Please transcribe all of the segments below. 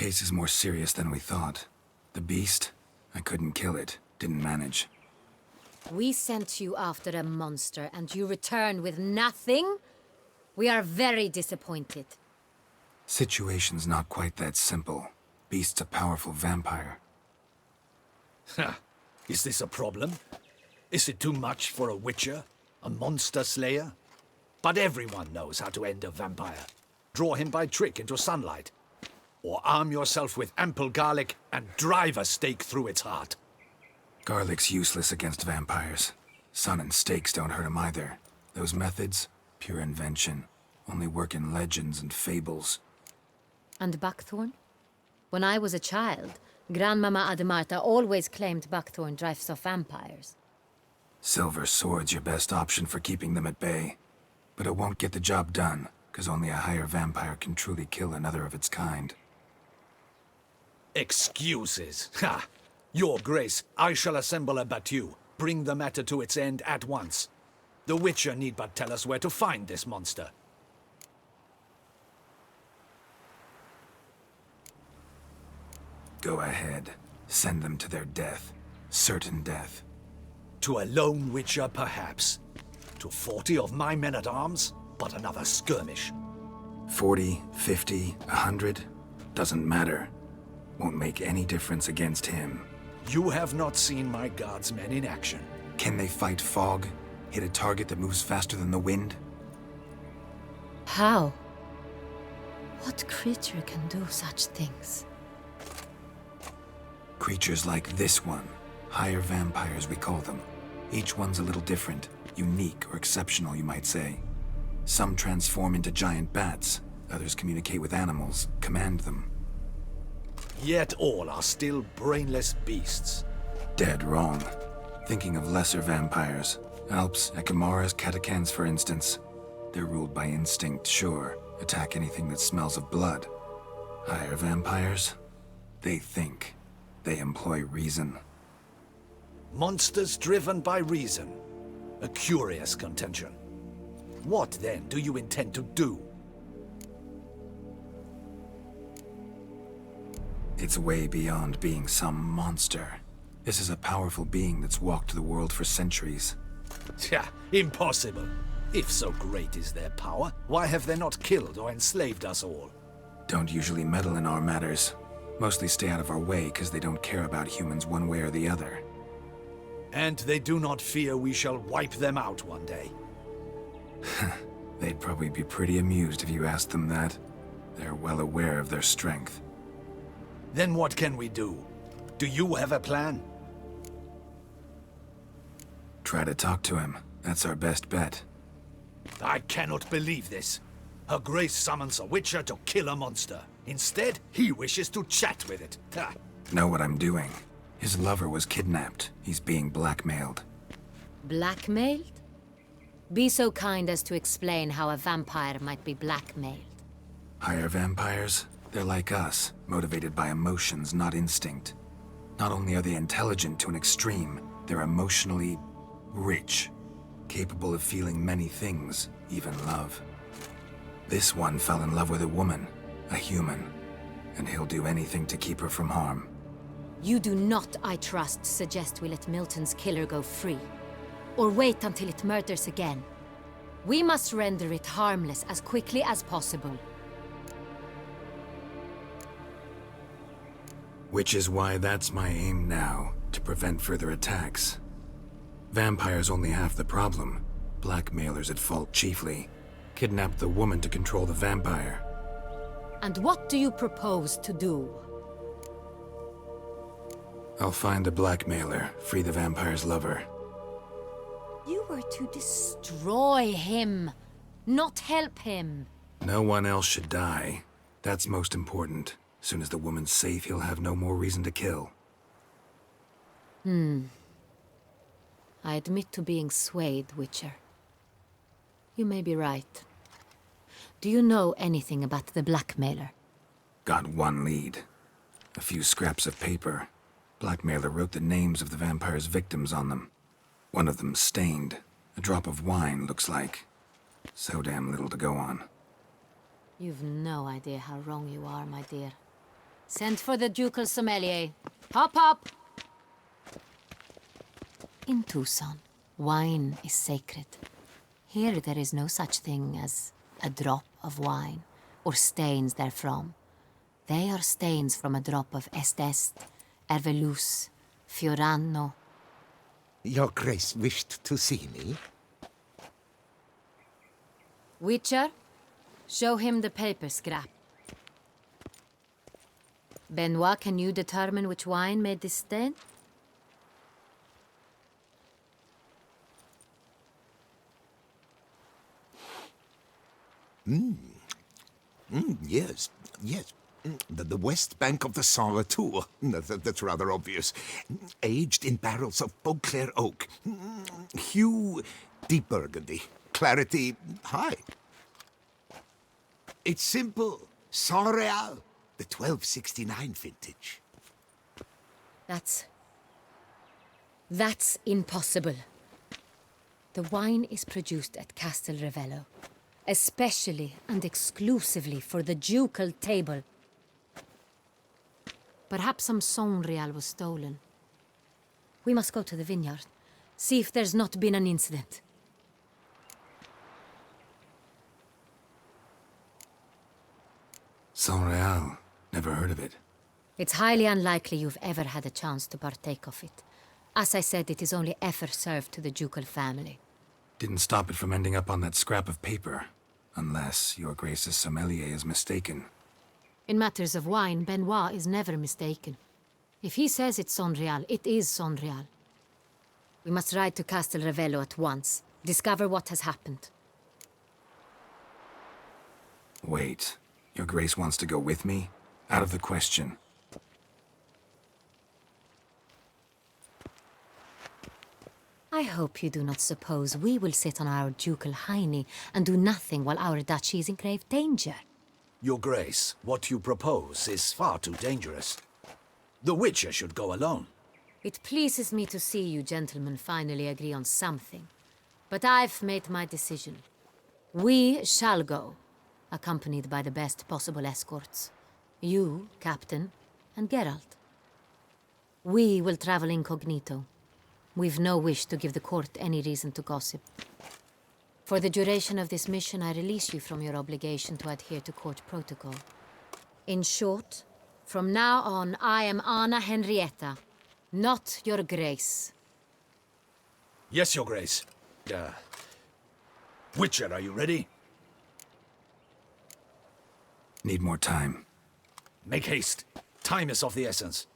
case is more serious than we thought. The beast, I couldn't kill it. Didn't manage. We sent you after a monster, and you returned with nothing? We are very disappointed. Situation's not quite that simple. Beast's a powerful vampire. Ha! Is this a problem? Is it too much for a witcher? A monster slayer? But everyone knows how to end a vampire. Draw him by trick into sunlight. Or arm yourself with ample garlic and drive a stake through its heart. Garlic's useless against vampires. Sun and stakes don't hurt him either. Those methods, pure invention. Only work in legends and fables. And buckthorn? When I was a child, Grandmama Ademarta always claimed buckthorn drives off vampires. Silver sword's your best option for keeping them at bay. But it won't get the job done, because only a higher vampire can truly kill another of its kind. Excuses. Ha! Your Grace, I shall assemble a battue. Bring the matter to its end at once. The Witcher need but tell us where to find this monster. Go ahead. Send them to their death. Certain death. To a lone Witcher, perhaps. To 40 of my men-at-arms, but another skirmish. 40, 50, 100? Doesn't matter. Won't make any difference against him. You have not seen my guardsmen in action. Can they fight fog? Hit a target that moves faster than the wind? How? What creature can do such things? Creatures like this one. Higher vampires, we call them. Each one's a little different. Unique or exceptional, you might say. Some transform into giant bats. Others communicate with animals, command them. Yet all are still brainless beasts. Dead wrong. Thinking of lesser vampires. Alps, Ekamaras, Catacans, for instance. They're ruled by instinct, sure. Attack anything that smells of blood. Higher vampires? They think. They employ reason. Monsters driven by reason. A curious contention. What, then, do you intend to do? It's way beyond being some monster. This is a powerful being that's walked the world for centuries. Tja, impossible. If so great is their power, why have they not killed or enslaved us all? Don't usually meddle in our matters. Mostly stay out of our way because they don't care about humans one way or the other. And they do not fear we shall wipe them out one day. They'd probably be pretty amused if you asked them that. They're well aware of their strength. Then what can we do? Do you have a plan? Try to talk to him. That's our best bet. I cannot believe this. Her Grace summons a Witcher to kill a monster. Instead, he wishes to chat with it. Ha! Know what I'm doing. His lover was kidnapped. He's being blackmailed. Blackmailed? Be so kind as to explain how a vampire might be blackmailed. Higher vampires? They're like us, motivated by emotions, not instinct. Not only are they intelligent to an extreme, they're emotionally rich. Capable of feeling many things, even love. This one fell in love with a woman, a human, and he'll do anything to keep her from harm. You do not, I trust, suggest we let Milton's killer go free. Or wait until it murders again. We must render it harmless as quickly as possible. Which is why that's my aim now, to prevent further attacks. Vampires only half the problem. Blackmailers at fault chiefly. Kidnapped the woman to control the vampire. And what do you propose to do? I'll find the blackmailer, free the vampire's lover. You were to destroy him, not help him. No one else should die. That's most important. Soon as the woman's safe, he'll have no more reason to kill. I admit to being swayed, Witcher. You may be right. Do you know anything about the blackmailer? Got one lead. A few scraps of paper. Blackmailer wrote the names of the vampire's victims on them. One of them stained. A drop of wine, looks like. So damn little to go on. You've no idea how wrong you are, my dear. Send for the ducal sommelier. Hop, hop! In Tucson, wine is sacred. Here there is no such thing as a drop of wine, or stains therefrom. They are stains from a drop of Est, Ervelus, Fiorano. Your Grace wished to see me? Witcher, show him the paper scrap. Benoit, can you determine which wine made this stain? Yes, yes. The west bank of the Saint Latour. That's rather obvious. Aged in barrels of Beauclair oak. Hue, deep burgundy. Clarity, high. It's simple. Saint Real, the 1269 vintage. That's impossible. The wine is produced at Castel Ravello, especially and exclusively for the ducal table. Perhaps some Saint Real was stolen. We must go to the vineyard, see if there's not been an incident. Saint Real. Never heard of it. It's highly unlikely you've ever had a chance to partake of it. As I said, it is only ever served to the ducal family. Didn't stop it from ending up on that scrap of paper. Unless your Grace's sommelier is mistaken. In matters of wine, Benoit is never mistaken. If he says it's Saint Real, it is Saint Real. We must ride to Castel Ravello at once. Discover what has happened. Wait. Your Grace wants to go with me? Out of the question. I hope you do not suppose we will sit on our ducal hiney and do nothing while our duchy is in grave danger. Your Grace, what you propose is far too dangerous. The Witcher should go alone. It pleases me to see you gentlemen finally agree on something. But I've made my decision. We shall go, accompanied by the best possible escorts. You, Captain, and Geralt. We will travel incognito. We've no wish to give the court any reason to gossip. For the duration of this mission, I release you from your obligation to adhere to court protocol. In short, from now on, I am Anna Henrietta, not your Grace. Yes, Your Grace. Witcher, are you ready? Need more time. Make haste. Time is of the essence.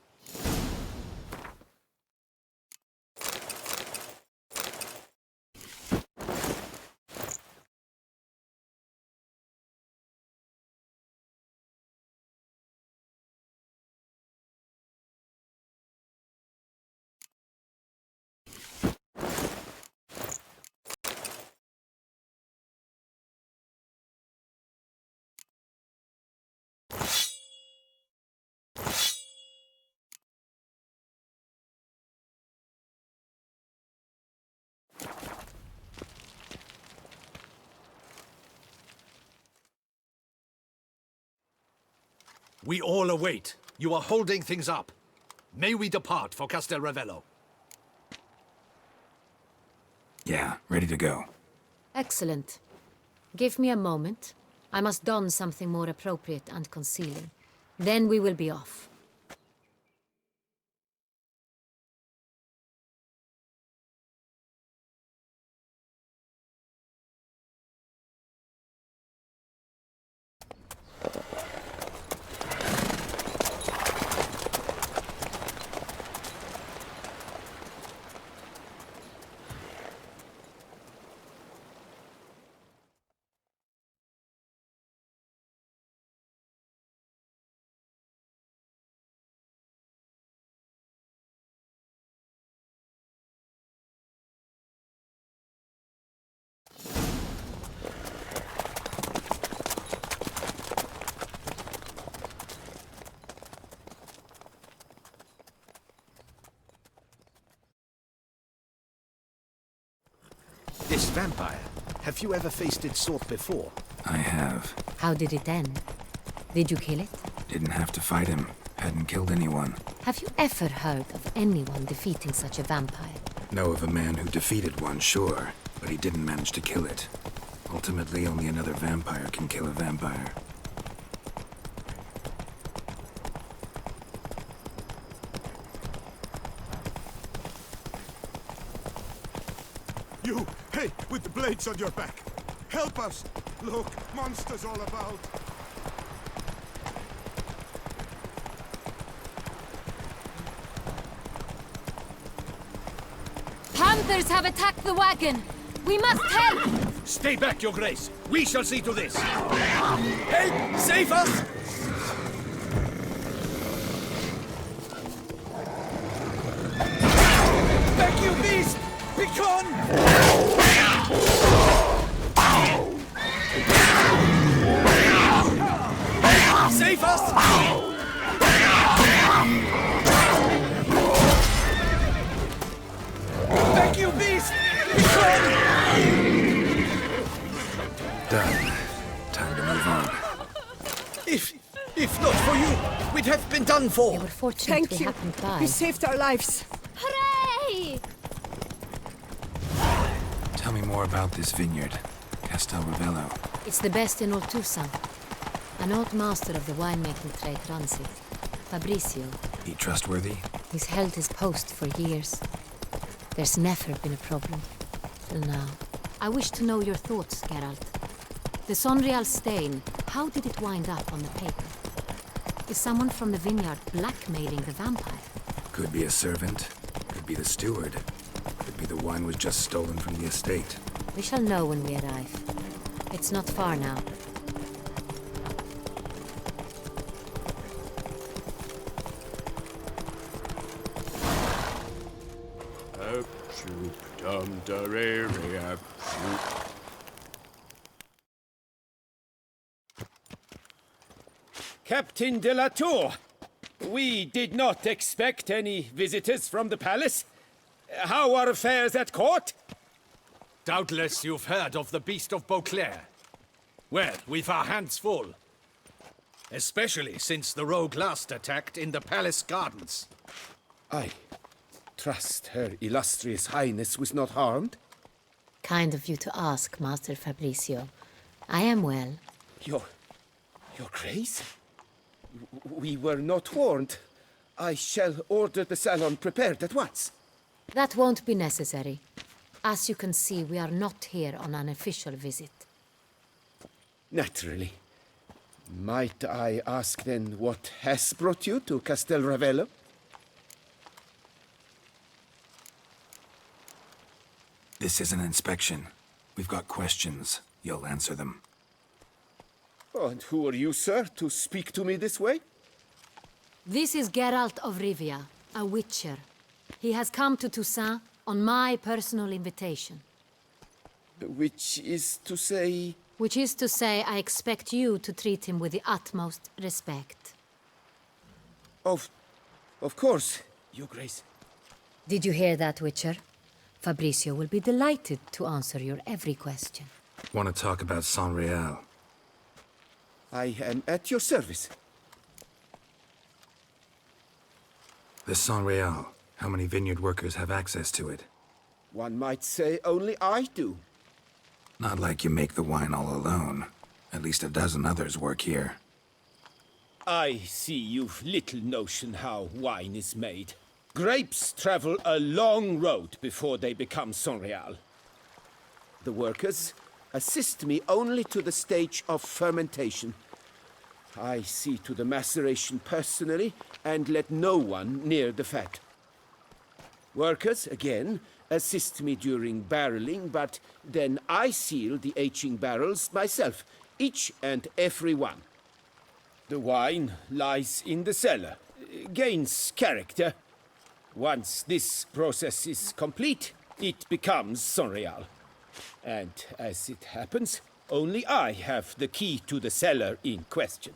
We all await. You are holding things up. May we depart for Castel Ravello? Yeah, ready to go. Excellent. Give me a moment. I must don something more appropriate and concealing. Then we will be off. This vampire, have you ever faced its sort before? I have. How did it end? Did you kill it? Didn't have to fight him. Hadn't killed anyone. Have you ever heard of anyone defeating such a vampire? Know of a man who defeated one, sure, but he didn't manage to kill it. Ultimately, only another vampire can kill a vampire. You, hey, with the blades on your back. Help us! Look, monsters all about. Panthers have attacked the wagon! We must help! Stay back, Your Grace. We shall see to this. Help! Save us! Back, you beast! Begone! Save us! Back, you beast! Begone! Done. Time to move on. If not for you, we'd have been done for. They were fortunate Thank we you. happened by. You saved our lives. Hooray! Tell me more about this vineyard, Castel Ravello. It's the best in all Toussaint. An old master of the winemaking trade runs it. Fabrizio. He trustworthy? He's held his post for years. There's never been a problem. Till now. I wish to know your thoughts, Geralt. The Sonreal stain, how did it wind up on the paper? Is someone from the vineyard blackmailing the vampire? Could be a servant. Could be the steward. Could be the wine was just stolen from the estate. We shall know when we arrive. It's not far now. Captain de la Tour, we did not expect any visitors from the palace. How are affairs at court? Doubtless you've heard of the Beast of Beauclair. Well, we've our hands full. Especially since the rogue last attacked in the palace gardens. I trust Her Illustrious Highness was not harmed. Kind of you to ask, Master Fabrizio. I am well. Your Grace? We were not warned. I shall order the salon prepared at once. That won't be necessary. As you can see, we are not here on an official visit. Naturally. Might I ask then what has brought you to Castel Ravello? This is an inspection. We've got questions. You'll answer them. Oh, and who are you, sir, to speak to me this way? This is Geralt of Rivia, a witcher. He has come to Toussaint on my personal invitation. Which is to say... Which is to say, I expect you to treat him with the utmost respect. Of course, Your Grace. Did you hear that, Witcher? Fabrizio will be delighted to answer your every question. Want to talk about Sonreal? I am at your service. The Sonreal. How many vineyard workers have access to it? One might say only I do. Not like you make the wine all alone. At least a dozen others work here. I see you've little notion how wine is made. Grapes travel a long road before they become Sonreal. The workers assist me only to the stage of fermentation. I see to the maceration personally and let no one near the fat. Workers, again, assist me during barreling, but then I seal the aging barrels myself, each and every one. The wine lies in the cellar, gains character. Once this process is complete, it becomes Sonreal. And as it happens, only I have the key to the cellar in question.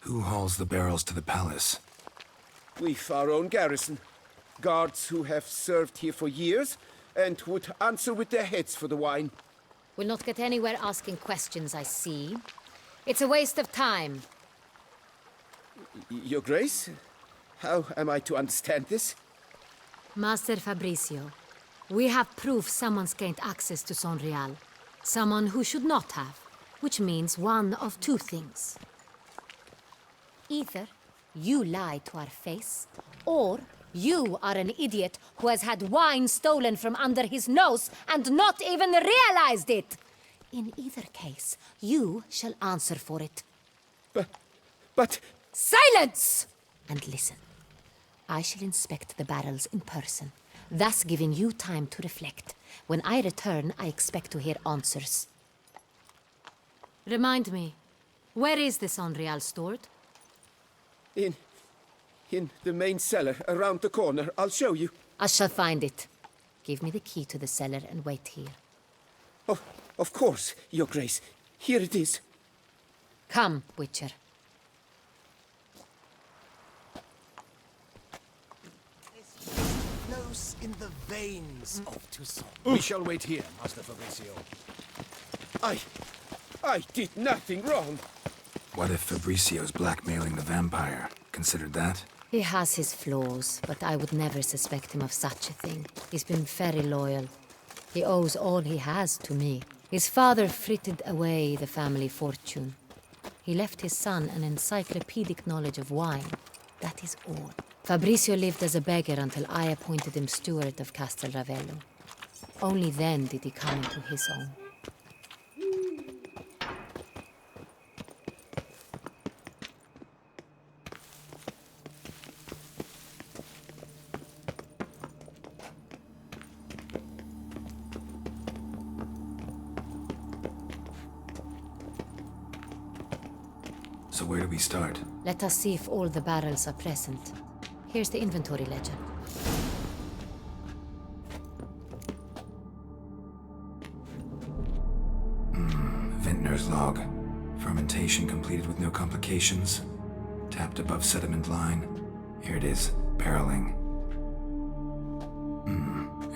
Who hauls the barrels to the palace? We've our own garrison. Guards who have served here for years and would answer with their heads for the wine. We'll not get anywhere asking questions, I see. It's a waste of time. Your Grace? How am I to understand this? Master Fabricio, we have proof someone's gained access to Sonreal. Someone who should not have. Which means one of two things. Either you lie to our face, or you are an idiot who has had wine stolen from under his nose and not even realized it. In either case, you shall answer for it. But... Silence! And listen. I shall inspect the barrels in person, thus giving you time to reflect. When I return, I expect to hear answers. Remind me, where is the Sonreal stored? In the main cellar, around the corner. I'll show you. I shall find it. Give me the key to the cellar and wait here. Oh, of course, Your Grace. Here it is. Come, Witcher. Flows in the veins of Toussaint. We shall wait here, Master Fabricio. I did nothing wrong. What if Fabricio's blackmailing the vampire? Considered that? He has his flaws, but I would never suspect him of such a thing. He's been very loyal. He owes all he has to me. His father frittered away the family fortune. He left his son an encyclopedic knowledge of wine. That is all. Fabricio lived as a beggar until I appointed him steward of Castel Ravello. Only then did he come into his own. So where do we start? Let us see if all the barrels are present. Here's the inventory ledger. Vintner's log. Fermentation completed with no complications. Tapped above sediment line. Here it is. Barreling.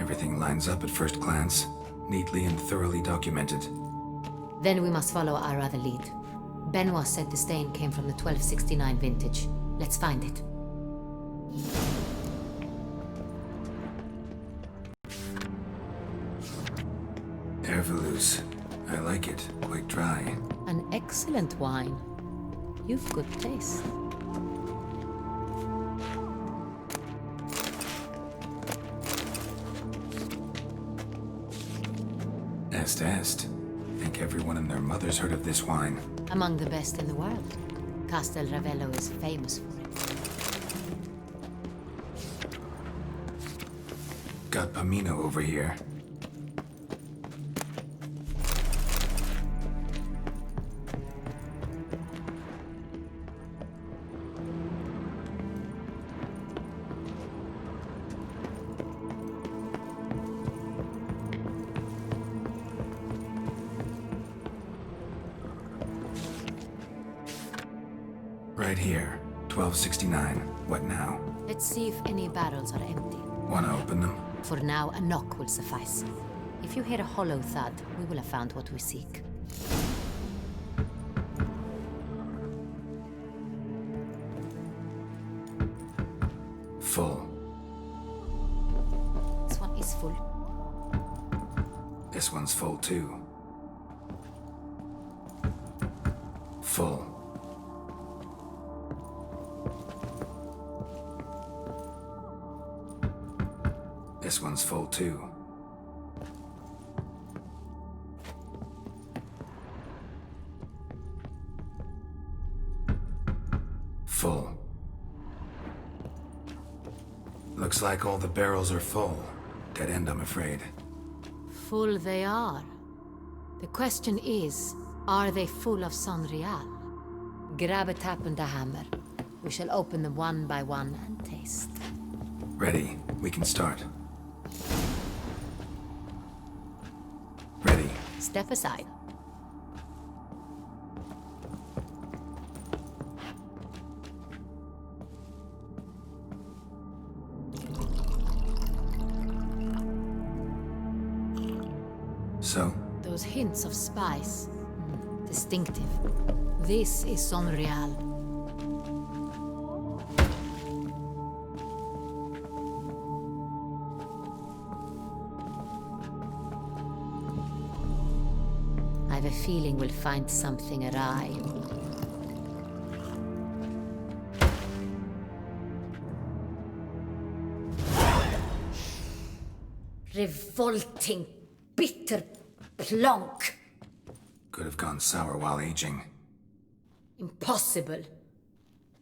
Everything lines up at first glance. Neatly and thoroughly documented. Then we must follow our other lead. Benoit said the stain came from the 1269 vintage. Let's find it. Herveloos. I like it. Quite dry. An excellent wine. You've good taste. Est. Think everyone and their mother's heard of this wine. Among the best in the world. Castel Ravello is famous for it. Got Pomino over here. Right here. 1269. What now? Let's see if any barrels are empty. Wanna open them? For now, a knock will suffice. If you hear a hollow thud, we will have found what we seek. Full. This one is full. This one's full too. Full. This one's full too. Full. Looks like all the barrels are full. Dead end, I'm afraid. Full they are. The question is, are they full of Sonreal? Grab a tap and a hammer. We shall open them one by one and taste. Ready. We can start. Ready. Step aside. So, Those hints of spice. Distinctive. This is Sonreal. I have a feeling we'll find something awry. Revolting, bitter plonk. Could have gone sour while aging. Impossible.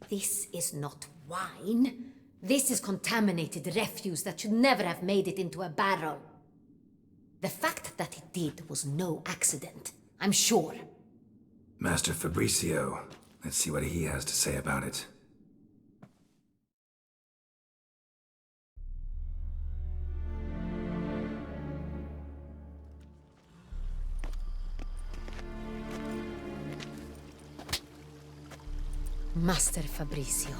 This is not wine. This is contaminated refuse that should never have made it into a barrel. The fact that it did was no accident, I'm sure. Master Fabricio. Let's see what he has to say about it. Master Fabricio,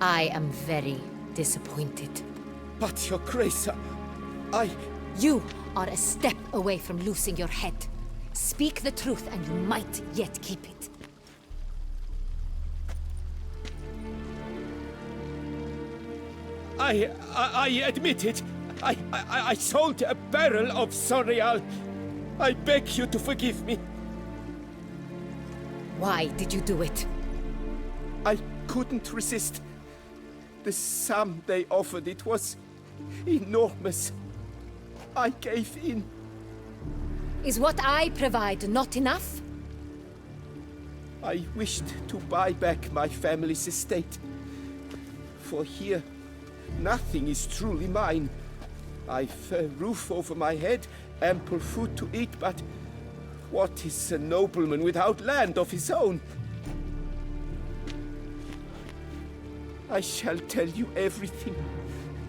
I am very disappointed. But, Your Grace, I... You are a step away from losing your head. Speak the truth and you might yet keep it. I admit it. I sold a barrel of Sonreal. I beg you to forgive me. Why did you do it? I couldn't resist. The sum they offered, it was enormous. I gave in. Is what I provide not enough? I wished to buy back my family's estate. For here, nothing is truly mine. I've a roof over my head, ample food to eat, but what is a nobleman without land of his own? I shall tell you everything,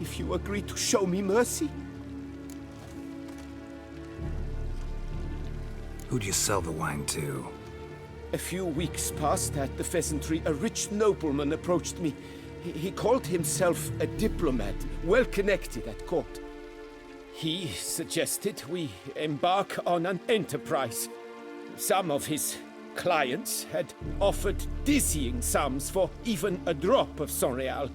if you agree to show me mercy. Who'd you sell the wine to? A few weeks past at the Pheasantry, a rich nobleman approached me. He called himself a diplomat, well connected at court. He suggested we embark on an enterprise. Some of his clients had offered dizzying sums for even a drop of Sonreal.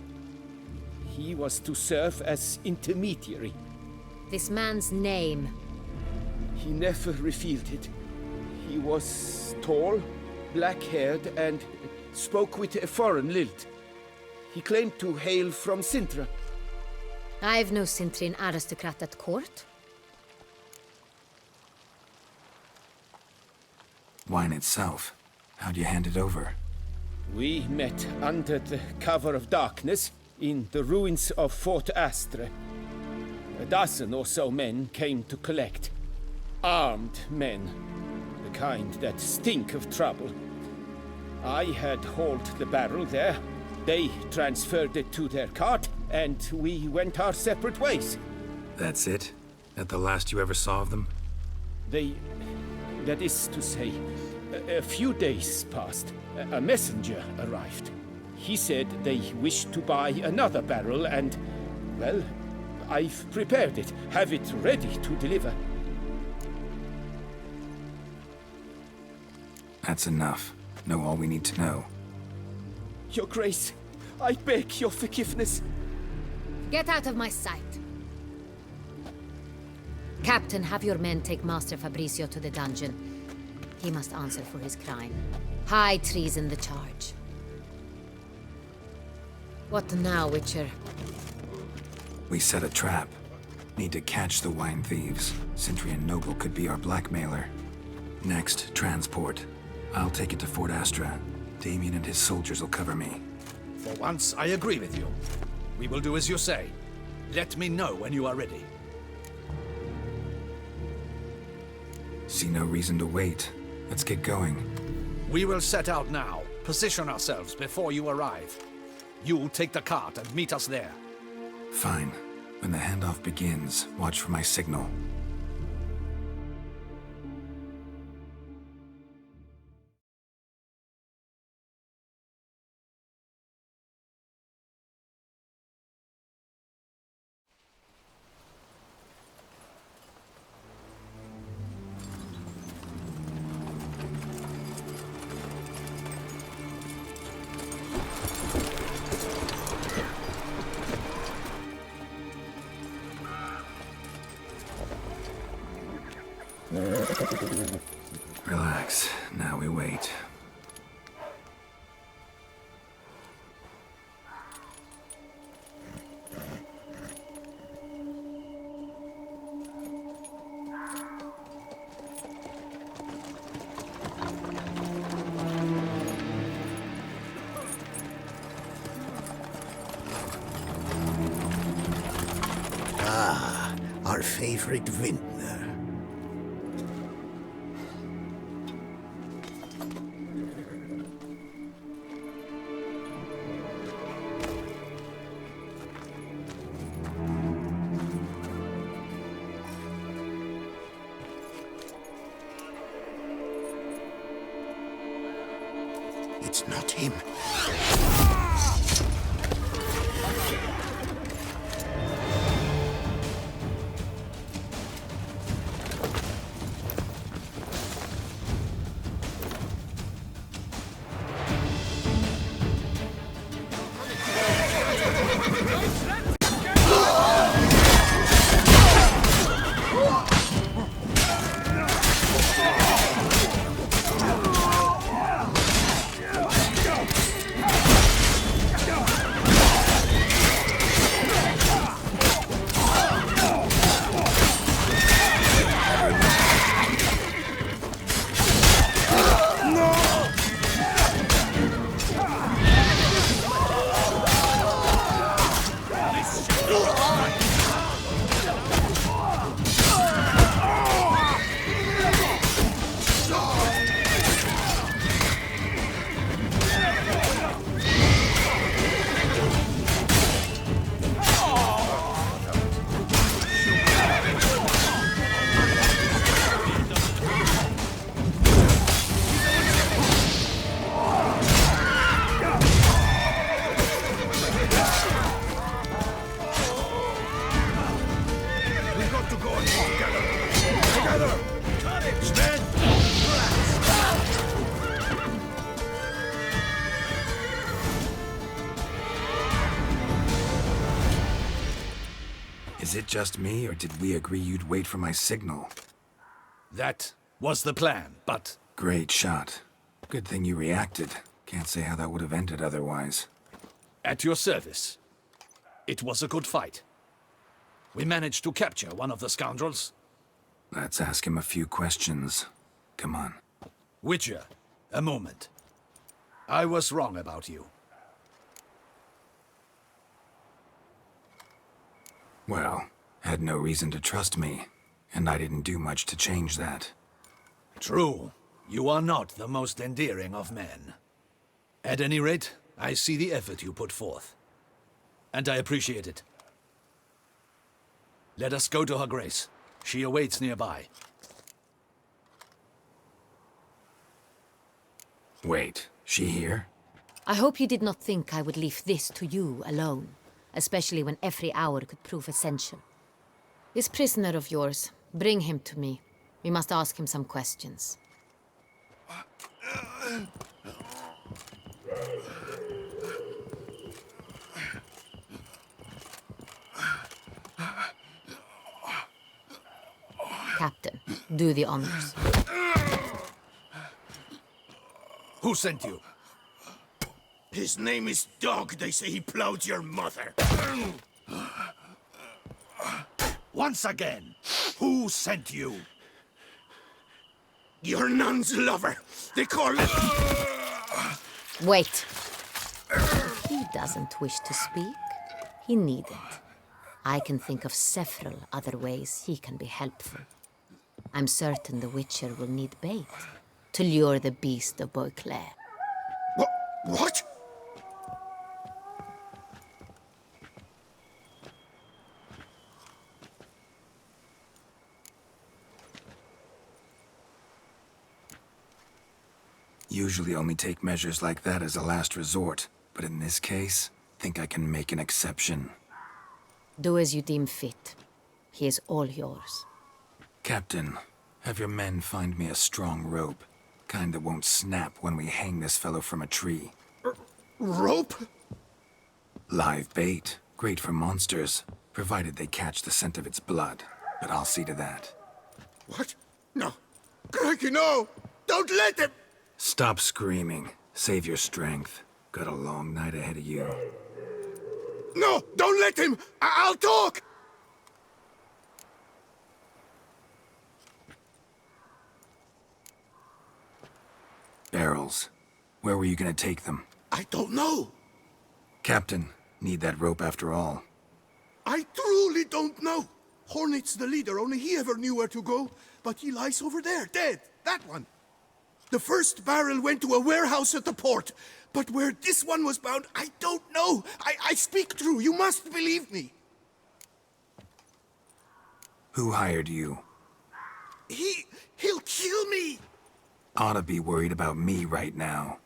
He was to serve as intermediary. This man's name. He never revealed it. He was tall, black-haired, and spoke with a foreign lilt. He claimed to hail from Sintra. I've no Cintrin aristocrat at court. Wine itself. How'd you hand it over? We met under the cover of darkness in the ruins of Fort Astre. A dozen or so men came to collect. Armed men. The kind that stink of trouble. I had hauled the barrel there. They transferred it to their cart, and we went our separate ways. That's it? That the last you ever saw of them? That is to say, a few days passed. A messenger arrived. He said they wished to buy another barrel and, well, I've prepared it, have it ready to deliver. That's enough. Know all we need to know. Your Grace, I beg your forgiveness. Get out of my sight. Captain, have your men take Master Fabricio to the dungeon. He must answer for his crime. High treason the charge. What now, Witcher? We set a trap. Need to catch the wine thieves. Cintrian Noble could be our blackmailer. Next, transport. I'll take it to Fort Astra. Damien and his soldiers will cover me. For once, I agree with you. We will do as you say. Let me know when you are ready. See no reason to wait. Let's get going. We will set out now. Position ourselves before you arrive. You'll take the cart and meet us there. Fine. When the handoff begins, watch for my signal. Relax. Now we wait. Our favorite vintner. It's not him. Is it just me, or did we agree you'd wait for my signal? That was the plan, but Great shot. Good thing you reacted. Can't say how that would have ended otherwise. at your service. It was a good fight. We managed to capture one of the scoundrels. Let's ask him a few questions. Come on. Witcher, a moment. I was wrong about you. Well, had no reason to trust me, and I didn't do much to change that. True. You are not the most endearing of men. At any rate, I see the effort you put forth. And I appreciate it. Let us go to her grace. She awaits nearby. Wait, she here? I hope you did not think I would leave this to you alone, especially when every hour could prove essential. This prisoner of yours, bring him to me. We must ask him some questions. Captain, do the honors. Who sent you? His name is Dog. They say he plowed your mother. Once again, who sent you? Your nun's lover. They call it... Wait. If he doesn't wish to speak, he needn't. I can think of several other ways he can be helpful. I'm certain the Witcher will need bait to lure the beast of Beauclair. What? Usually only take measures like that as a last resort, but in this case, think I can make an exception. Do as you deem fit. He is all yours. Captain, have your men find me a strong rope. Kind that won't snap when we hang this fellow from a tree. Rope? Live bait. Great for monsters, provided they catch the scent of its blood. But I'll see to that. What? No. Tricky, no! Don't let him! Stop screaming. Save your strength. Got a long night ahead of you. No! Don't let him! I'll talk! Barrels. Where were you gonna take them? I don't know. Captain, need that rope after all. I truly don't know. Hornet's the leader, only he ever knew where to go. But he lies over there, dead. That one. The first barrel went to a warehouse at the port. But where this one was bound, I don't know. I speak true. You must believe me. Who hired you? He'll kill me. Oughta be worried about me right now.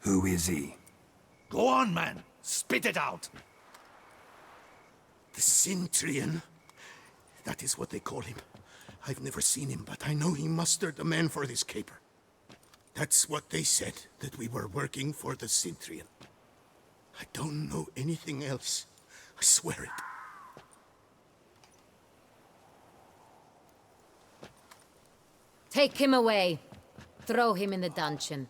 Who is he? Go on, man. Spit it out. The Cintrian. That is what they call him. I've never seen him, but I know he mustered the men for this caper. That's what they said, that we were working for the Cintrian. I don't know anything else. I swear it. Take him away. Throw him in the dungeon.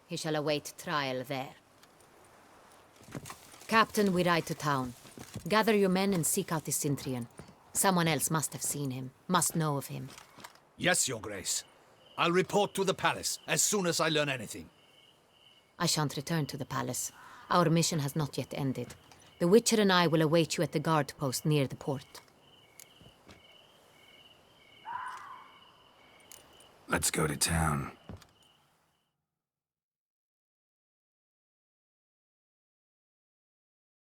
He shall await trial there. Captain, we ride to town. Gather your men and seek out the Cintrian. Someone else must have seen him, must know of him. Yes, Your Grace. I'll report to the palace as soon as I learn anything. I shan't return to the palace. Our mission has not yet ended. The Witcher and I will await you at the guard post near the port. Let's go to town.